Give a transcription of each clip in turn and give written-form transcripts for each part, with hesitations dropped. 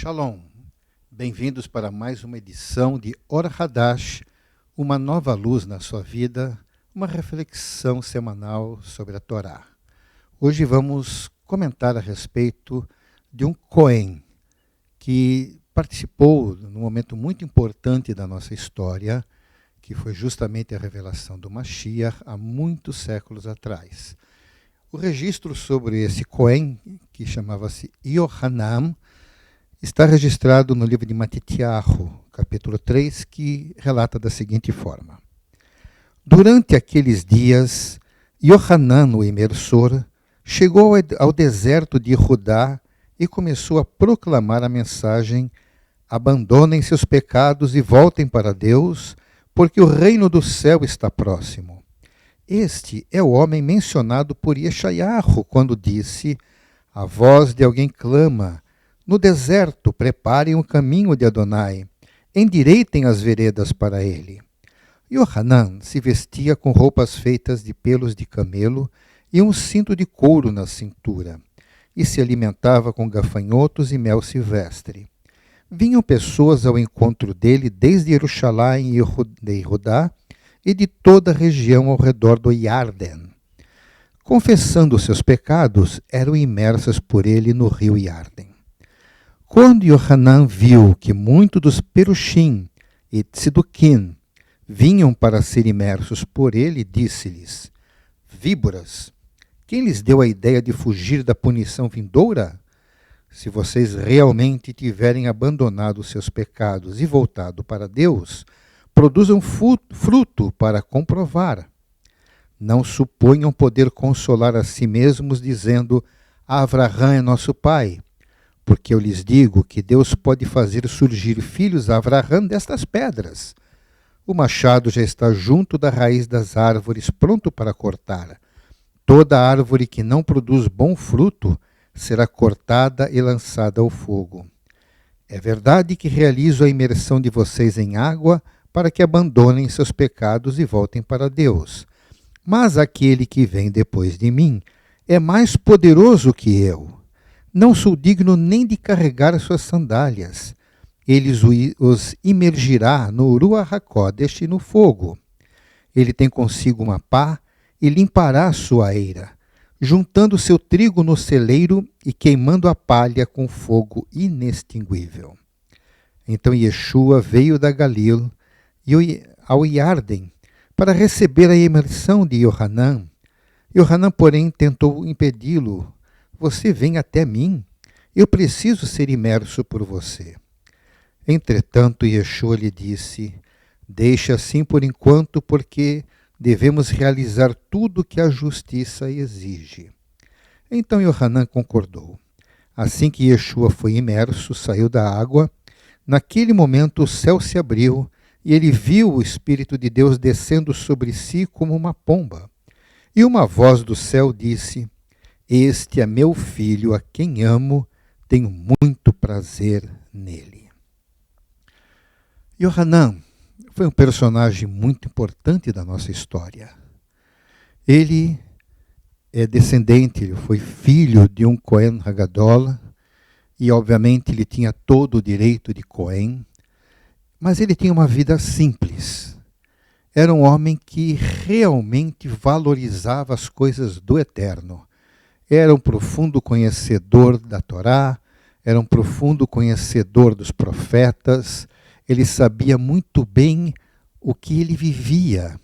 Shalom, bem-vindos para mais uma edição de Or Hadash, uma nova luz na sua vida, uma reflexão semanal sobre a Torá. Hoje vamos comentar a respeito de um Cohen que participou num momento muito importante da nossa história, que foi justamente a revelação do Mashiach há muitos séculos atrás. O registro sobre esse Cohen, que chamava-se Yohanan, está registrado no livro de Matityahu, capítulo 3, que relata da seguinte forma. Durante aqueles dias, Yohanan, o imersor, chegou ao deserto de Judá e começou a proclamar a mensagem: abandonem seus pecados e voltem para Deus, porque o reino do céu está próximo. Este é o homem mencionado por Yeshayahu quando disse: a voz de alguém clama, no deserto preparem o caminho de Adonai, endireitem as veredas para ele. Yohanan se vestia com roupas feitas de pelos de camelo e um cinto de couro na cintura, e se alimentava com gafanhotos e mel silvestre. Vinham pessoas ao encontro dele desde Jerusalém e Judá e de toda a região ao redor do Yarden. Confessando seus pecados, eram imersas por ele no rio Yarden. Quando Yohanan viu que muitos dos Perushim e Tzidukim vinham para ser imersos por ele, disse-lhes: víboras, quem lhes deu a ideia de fugir da punição vindoura? Se vocês realmente tiverem abandonado seus pecados e voltado para Deus, produzam fruto para comprovar. Não suponham poder consolar a si mesmos dizendo: Avraham é nosso pai. Porque eu lhes digo que Deus pode fazer surgir filhos a Avraham destas pedras. O machado já está junto da raiz das árvores, pronto para cortar. Toda árvore que não produz bom fruto será cortada e lançada ao fogo. É verdade que realizo a imersão de vocês em água para que abandonem seus pecados e voltem para Deus. Mas aquele que vem depois de mim é mais poderoso que eu. Não sou digno nem de carregar suas sandálias. Ele os imergirá no Ruach HaKodesh e no fogo. Ele tem consigo uma pá e limpará sua eira, juntando seu trigo no celeiro e queimando a palha com fogo inextinguível. Então Yeshua veio da Galil ao Yarden para receber a imersão de Yohanan. Yohanan, porém, tentou impedi-lo. Você vem até mim, eu preciso ser imerso por você. Entretanto, Yeshua lhe disse: deixa assim por enquanto, porque devemos realizar tudo o que a justiça exige. Então Yohanan concordou. Assim que Yeshua foi imerso, saiu da água. Naquele momento o céu se abriu e ele viu o Espírito de Deus descendo sobre si como uma pomba. E uma voz do céu disse: este é meu filho, a quem amo, tenho muito prazer nele. Yohanan foi um personagem muito importante da nossa história. Ele é descendente, ele foi filho de um Cohen Hagadol, e obviamente ele tinha todo o direito de Cohen, mas ele tinha uma vida simples. Era um homem que realmente valorizava as coisas do eterno. Era um profundo conhecedor da Torá, era um profundo conhecedor dos profetas, ele sabia muito bem o que ele vivia.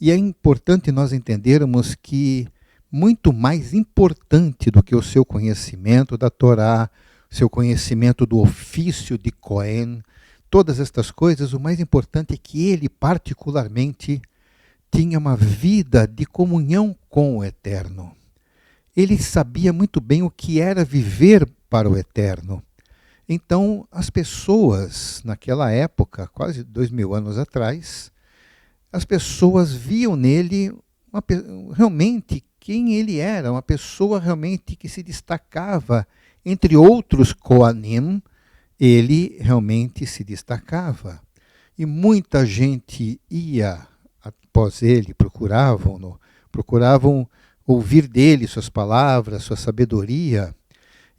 E é importante nós entendermos que, muito mais importante do que o seu conhecimento da Torá, seu conhecimento do ofício de Cohen, todas estas coisas, o mais importante é que ele, particularmente, tinha uma vida de comunhão com o Eterno. Ele sabia muito bem o que era viver para o Eterno. Então, as pessoas, naquela época, quase 2000 anos atrás, as pessoas viam nele realmente quem ele era, uma pessoa realmente que se destacava. Entre outros Kohanim, ele realmente se destacava. E muita gente ia após ele, procuravam ouvir dele suas palavras, sua sabedoria,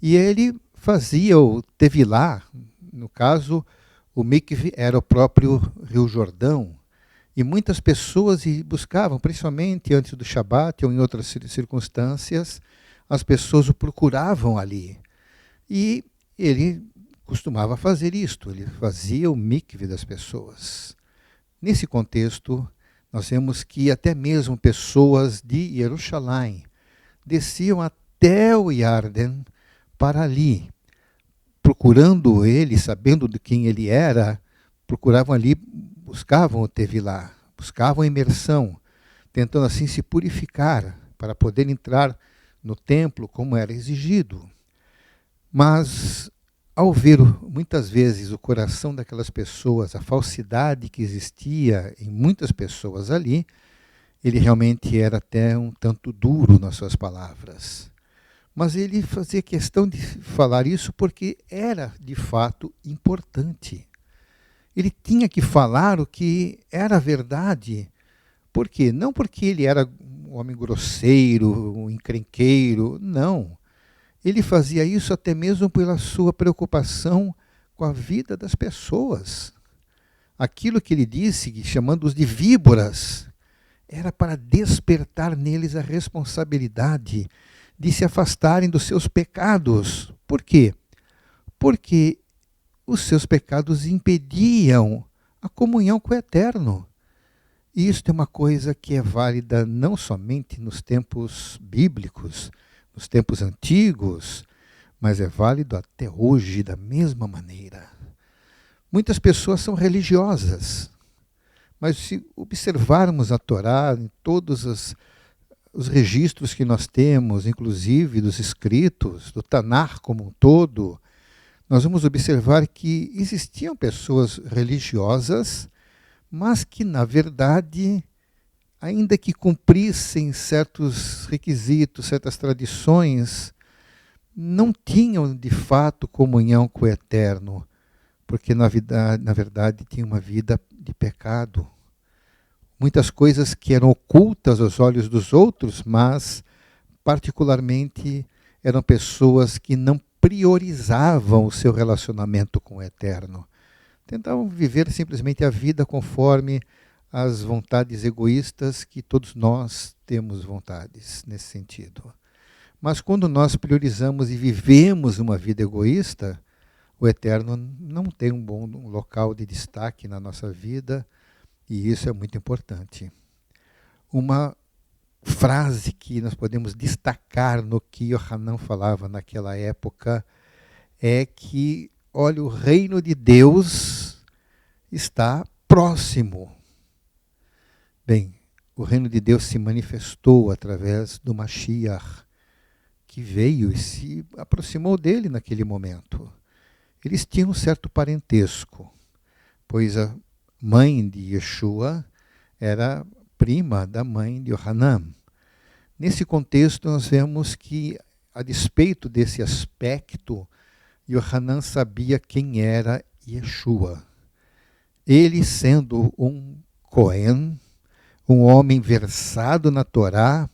e ele fazia o Tevilá. No caso, o mikve era o próprio Rio Jordão, e muitas pessoas buscavam, principalmente antes do Shabat ou em outras circunstâncias, as pessoas o procuravam ali. E ele costumava fazer isto, ele fazia o mikve das pessoas. Nesse contexto, nós vemos que até mesmo pessoas de Jerusalém desciam até o Yarden para ali, procurando ele, sabendo de quem ele era, procuravam ali, buscavam o Tevilá, buscavam a imersão, tentando assim se purificar para poder entrar no templo como era exigido. Mas, ao ver muitas vezes o coração daquelas pessoas, a falsidade que existia em muitas pessoas ali, ele realmente era até um tanto duro nas suas palavras. Mas ele fazia questão de falar isso porque era, de fato, importante. Ele tinha que falar o que era verdade. Por quê? Não porque ele era um homem grosseiro, um encrenqueiro, não. Ele fazia isso até mesmo pela sua preocupação com a vida das pessoas. Aquilo que ele disse, chamando-os de víboras, era para despertar neles a responsabilidade de se afastarem dos seus pecados. Por quê? Porque os seus pecados impediam a comunhão com o Eterno. E isso é uma coisa que é válida não somente nos tempos bíblicos, nos tempos antigos, mas é válido até hoje da mesma maneira. Muitas pessoas são religiosas, mas se observarmos a Torá, em todos os registros que nós temos, inclusive dos escritos, do Tanar como um todo, nós vamos observar que existiam pessoas religiosas, mas que, na verdade, ainda que cumprissem certos requisitos, certas tradições, não tinham de fato comunhão com o Eterno, porque na verdade tinham uma vida de pecado. Muitas coisas que eram ocultas aos olhos dos outros, mas particularmente eram pessoas que não priorizavam o seu relacionamento com o Eterno. Tentavam viver simplesmente a vida conforme as vontades egoístas, que todos nós temos vontades nesse sentido. Mas quando nós priorizamos e vivemos uma vida egoísta, o Eterno não tem um bom local de destaque na nossa vida, e isso é muito importante. Uma frase que nós podemos destacar no que Yohanan falava naquela época é que, olha, o reino de Deus está próximo. Bem, o reino de Deus se manifestou através do Mashiach, que veio e se aproximou dele naquele momento. Eles tinham um certo parentesco, pois a mãe de Yeshua era prima da mãe de Yohanan. Nesse contexto, nós vemos que, a despeito desse aspecto, Yohanan sabia quem era Yeshua. Ele, sendo um Cohen, um homem versado na Torá,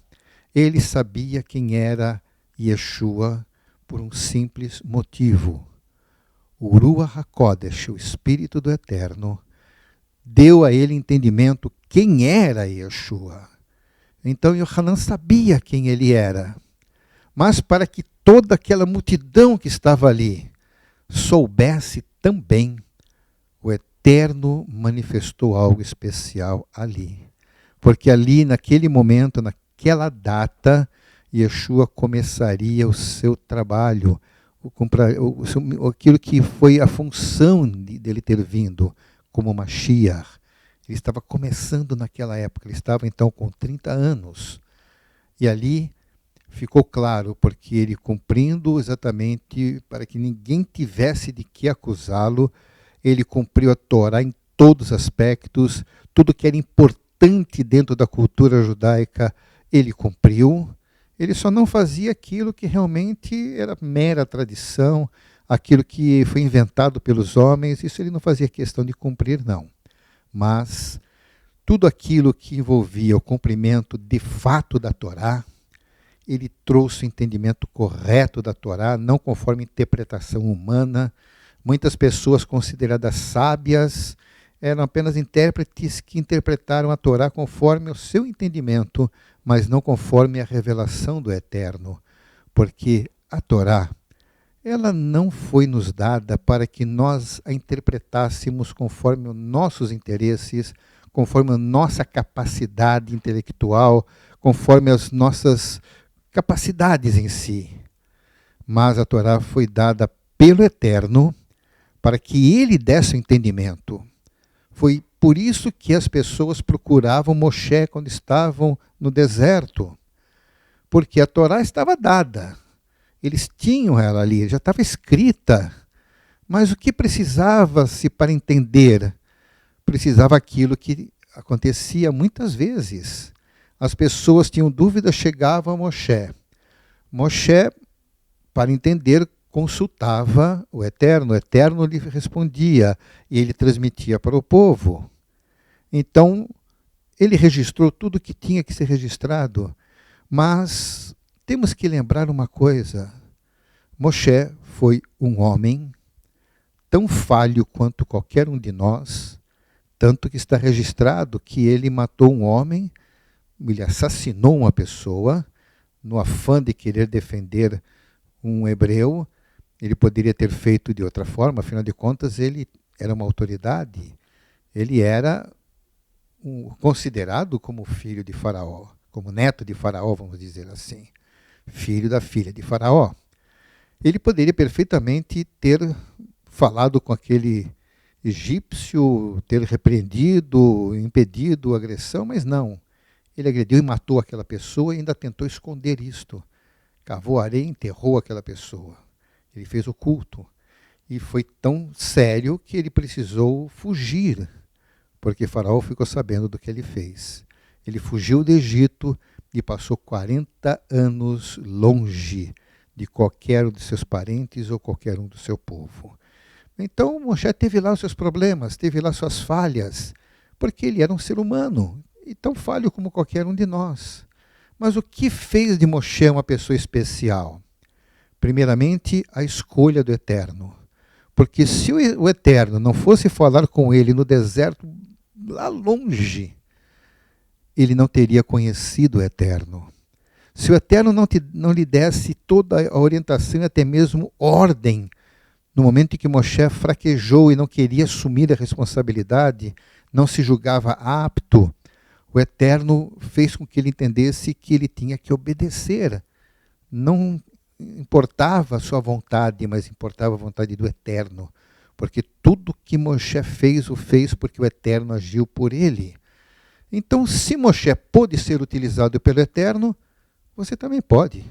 ele sabia quem era Yeshua por um simples motivo. O Ruach HaKodesh, o Espírito do Eterno, deu a ele entendimento quem era Yeshua. Então Yohanan sabia quem ele era. Mas para que toda aquela multidão que estava ali soubesse também, o Eterno manifestou algo especial ali. Porque ali, naquele momento, naquela data, Yeshua começaria o seu trabalho, aquilo que foi a função dele ter vindo como Mashiach. Ele estava começando naquela época, ele estava então com 30 anos. E ali ficou claro, porque ele cumprindo exatamente, para que ninguém tivesse de que acusá-lo, ele cumpriu a Torá em todos os aspectos, tudo que era importante dentro da cultura judaica, ele cumpriu. Ele só não fazia aquilo que realmente era mera tradição, aquilo que foi inventado pelos homens, isso ele não fazia questão de cumprir, não. Mas tudo aquilo que envolvia o cumprimento de fato da Torá, ele trouxe o entendimento correto da Torá, não conforme interpretação humana. Muitas pessoas consideradas sábias eram apenas intérpretes que interpretaram a Torá conforme o seu entendimento, mas não conforme a revelação do Eterno. Porque a Torá, ela não foi nos dada para que nós a interpretássemos conforme os nossos interesses, conforme a nossa capacidade intelectual, conforme as nossas capacidades em si. Mas a Torá foi dada pelo Eterno para que ele desse o entendimento. Foi por isso que as pessoas procuravam Moshe quando estavam no deserto, porque a Torá estava dada. Eles tinham ela ali, já estava escrita. Mas o que precisava-se para entender? Precisava aquilo que acontecia muitas vezes. As pessoas tinham dúvidas, chegavam a Moshe. Moshe, para entender, consultava o Eterno lhe respondia, e ele transmitia para o povo. Então, ele registrou tudo o que tinha que ser registrado, mas temos que lembrar uma coisa: Moshe foi um homem tão falho quanto qualquer um de nós, tanto que está registrado que ele matou um homem, ele assassinou uma pessoa, no afã de querer defender um hebreu. Ele poderia ter feito de outra forma, afinal de contas, ele era uma autoridade. Ele era considerado como filho de Faraó, como neto de Faraó, vamos dizer assim, filho da filha de Faraó. Ele poderia perfeitamente ter falado com aquele egípcio, ter repreendido, impedido a agressão, mas não. Ele agrediu e matou aquela pessoa e ainda tentou esconder isto. Cavou areia e enterrou aquela pessoa. Ele fez o culto. E foi tão sério que ele precisou fugir, porque Faraó ficou sabendo do que ele fez. Ele fugiu do Egito e passou 40 anos longe de qualquer um de seus parentes ou qualquer um do seu povo. Então, Moshe teve lá os seus problemas, teve lá suas falhas, porque ele era um ser humano, e tão falho como qualquer um de nós. Mas o que fez de Moshe uma pessoa especial? Primeiramente, a escolha do Eterno. Porque se o Eterno não fosse falar com ele no deserto, lá longe, ele não teria conhecido o Eterno. Se o Eterno não lhe desse toda a orientação e até mesmo ordem, no momento em que Moshe fraquejou e não queria assumir a responsabilidade, não se julgava apto, o Eterno fez com que ele entendesse que ele tinha que obedecer. Não importava a sua vontade, mas importava a vontade do Eterno. Porque tudo que Moshe fez, o fez porque o Eterno agiu por ele. Então, se Moshe pôde ser utilizado pelo Eterno, você também pode.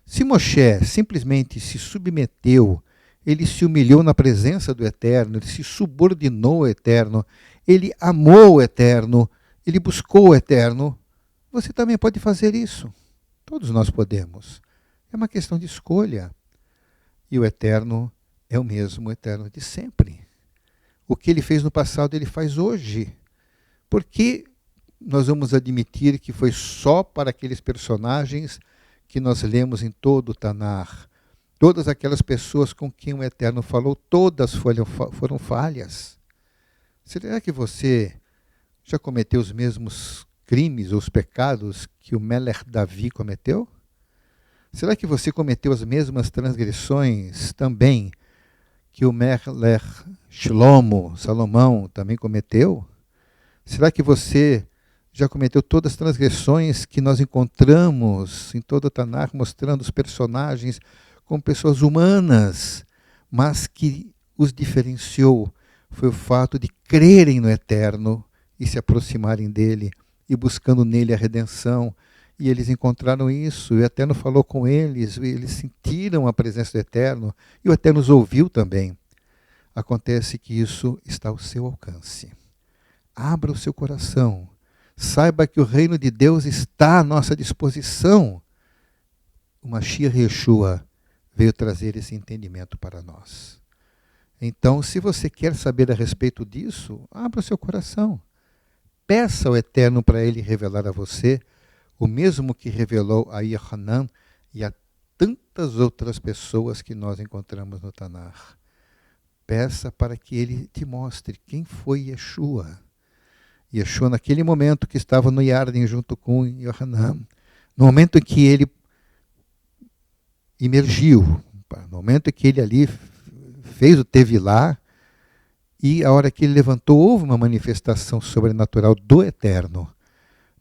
Se Moshe simplesmente se submeteu, ele se humilhou na presença do Eterno, ele se subordinou ao Eterno, ele amou o Eterno, ele buscou o Eterno, você também pode fazer isso. Todos nós podemos. É uma questão de escolha. E o Eterno é o mesmo Eterno de sempre. O que ele fez no passado, ele faz hoje. Porque nós vamos admitir que foi só para aqueles personagens que nós lemos em todo o Tanar. Todas aquelas pessoas com quem o Eterno falou, todas foram falhas. Será que você já cometeu os mesmos crimes ou os pecados que o Melech Davi cometeu? Será que você cometeu as mesmas transgressões também que o Melech Shlomo, Salomão, também cometeu? Será que você já cometeu todas as transgressões que nós encontramos em todo o Tanakh, mostrando os personagens como pessoas humanas, mas que os diferenciou foi o fato de crerem no Eterno e se aproximarem dele e buscando nele a redenção. E eles encontraram isso, e o Eterno falou com eles, e eles sentiram a presença do Eterno, e o Eterno os ouviu também. Acontece que isso está ao seu alcance. Abra o seu coração, saiba que o reino de Deus está à nossa disposição. O Mashiach Yeshua veio trazer esse entendimento para nós. Então, se você quer saber a respeito disso, abra o seu coração. Peça ao Eterno para ele revelar a você o mesmo que revelou a Yohanan e a tantas outras pessoas que nós encontramos no Tanar. Peça para que ele te mostre quem foi Yeshua. Yeshua, naquele momento que estava no Yarden junto com Yohanan, no momento em que ele emergiu, no momento em que ele ali fez o Tevilá, e a hora que ele levantou, houve uma manifestação sobrenatural do Eterno,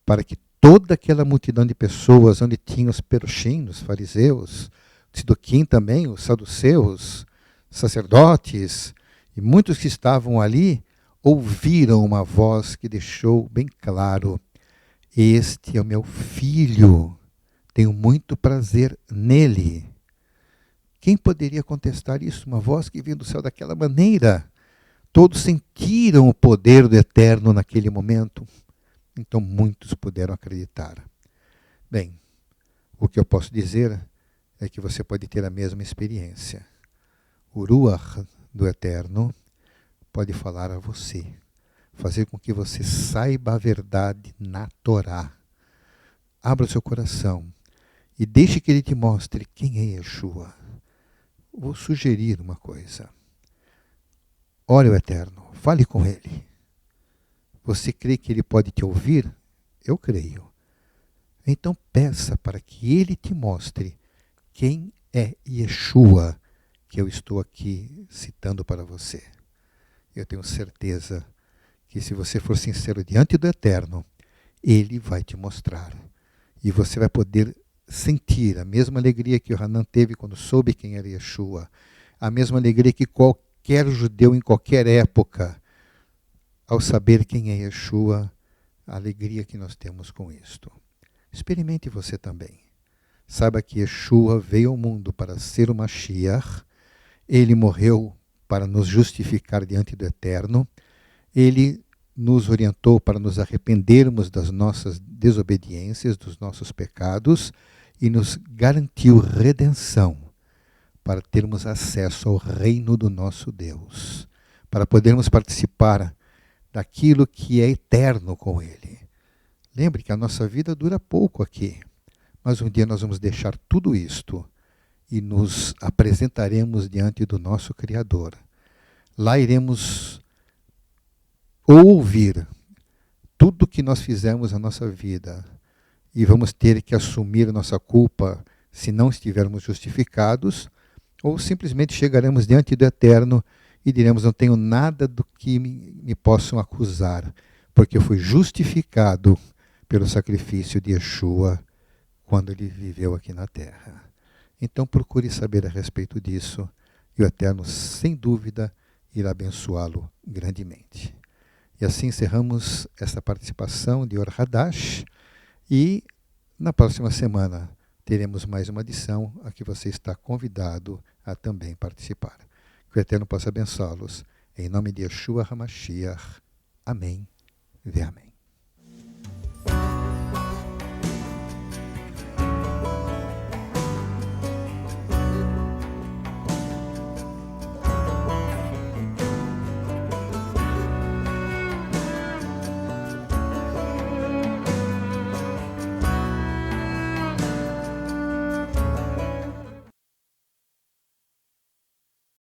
para que toda aquela multidão de pessoas, onde tinham os perushim, os fariseus, os siduquim também, os saduceus, sacerdotes, e muitos que estavam ali, ouviram uma voz que deixou bem claro: este é o meu filho, tenho muito prazer nele. Quem poderia contestar isso? Uma voz que veio do céu daquela maneira. Todos sentiram o poder do Eterno naquele momento. Então muitos puderam acreditar. Bem, o que eu posso dizer é que você pode ter a mesma experiência. O Ruach do Eterno pode falar a você, fazer com que você saiba a verdade na Torá. Abra o seu coração e deixe que ele te mostre quem é Yeshua. Vou sugerir uma coisa. Ore ao Eterno, fale com ele. Você crê que ele pode te ouvir? Eu creio. Então peça para que ele te mostre quem é Yeshua, que eu estou aqui citando para você. Eu tenho certeza que se você for sincero diante do Eterno, ele vai te mostrar. E você vai poder sentir a mesma alegria que o Hanan teve quando soube quem era Yeshua, a mesma alegria que qualquer judeu em qualquer época, ao saber quem é Yeshua, a alegria que nós temos com isto. Experimente você também. Saiba que Yeshua veio ao mundo para ser o Mashiach, ele morreu para nos justificar diante do Eterno, ele nos orientou para nos arrependermos das nossas desobediências, dos nossos pecados, e nos garantiu redenção para termos acesso ao reino do nosso Deus, para podermos participar daquilo que é eterno com Ele. Lembre que a nossa vida dura pouco aqui, mas um dia nós vamos deixar tudo isto e nos apresentaremos diante do nosso Criador. Lá iremos ouvir tudo que nós fizemos na nossa vida e vamos ter que assumir nossa culpa se não estivermos justificados, ou simplesmente chegaremos diante do Eterno e diremos: não tenho nada do que me possam acusar, porque eu fui justificado pelo sacrifício de Yeshua quando ele viveu aqui na terra. Então procure saber a respeito disso, e o Eterno, sem dúvida, irá abençoá-lo grandemente. E assim encerramos essa participação de Or Hadash, e na próxima semana teremos mais uma edição a que você está convidado a também participar. Que o Eterno possa abençoá-los. Em nome de Yeshua HaMashiach. Amém. Ve amém.